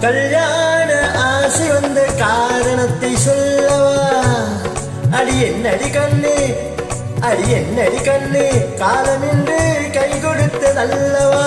கல்யாண ஆசை வந்த காரணத்தை சொல்லவா? அடி என்னடி கண்ணு, அடி என்னடி கண்ணு, காலம் என்று கை கொடுத்ததல்லவா?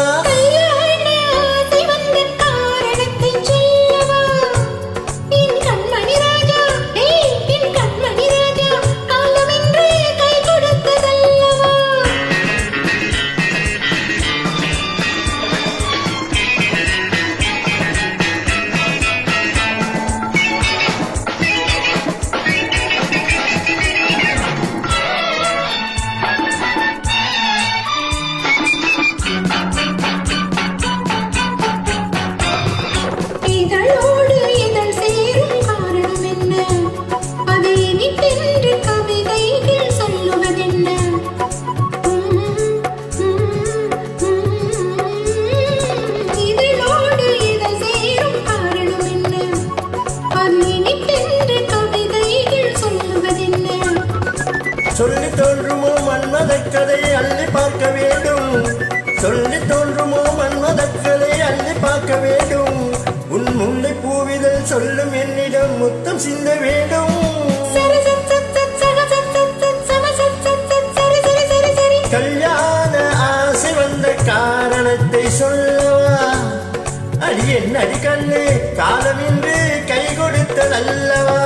சொல்லி தோன்றுமோ மன்மதக்கதை அள்ளி பார்க்க வேண்டும், சொல்லி தோன்றுமோ மன்மதக்கதை அள்ளி பார்க்க வேண்டும். உன் முல்லை பூவிதழ் சொல்லும் என்னிடம் முத்தம் சிந்த வேண்டும். கல்யாண ஆசை வந்த காரணத்தை சொல்லவா? அடி என்னடி கண்ணு, காலமின்றி கை கொடுத்ததல்லவா?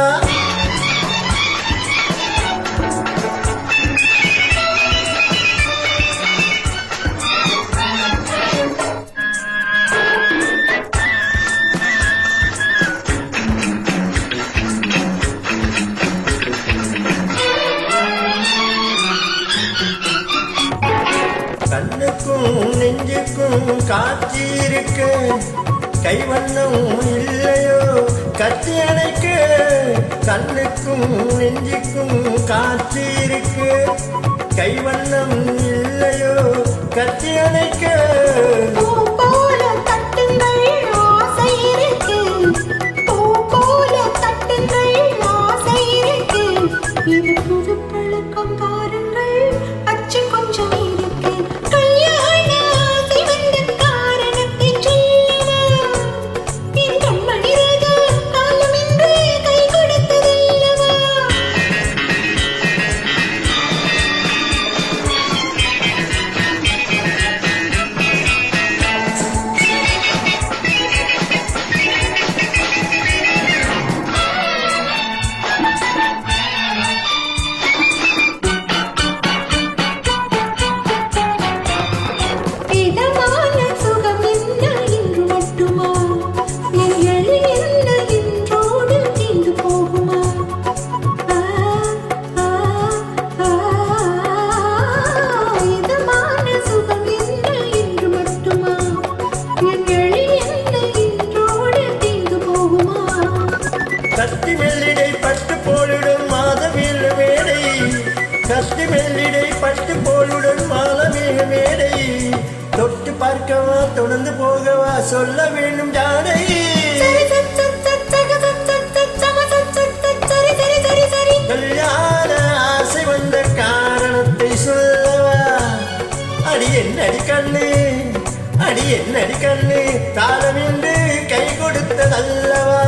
கண்ணுக்கும் நெஞ்சுக்கும் காட்சி இருக்கு, கைவண்ணம் இல்லையோ கத்தி அணைக்க. கண்ணுக்கும் நெஞ்சுக்கும் காட்சி இருக்கு, கைவண்ணம் இல்லையோ கத்தி அணைக்க. கத்தி மெல்லிடை பட்டு போலுடன் மாதமேல் மேடை, கத்தி மெல்லிடை பட்டு போலுடன் மாதமேல் மேடை. தொட்டு பார்க்கவா தொடர்ந்து போகவா சொல்ல வேண்டும் ஜாடை. கல்யாண ஆசை வந்த காரணத்தை சொல்லவா? அடி என்னடி கண்ணு, அடி என்னடி கண்ணு, காலம் என்று கை கொடுத்ததல்லவா?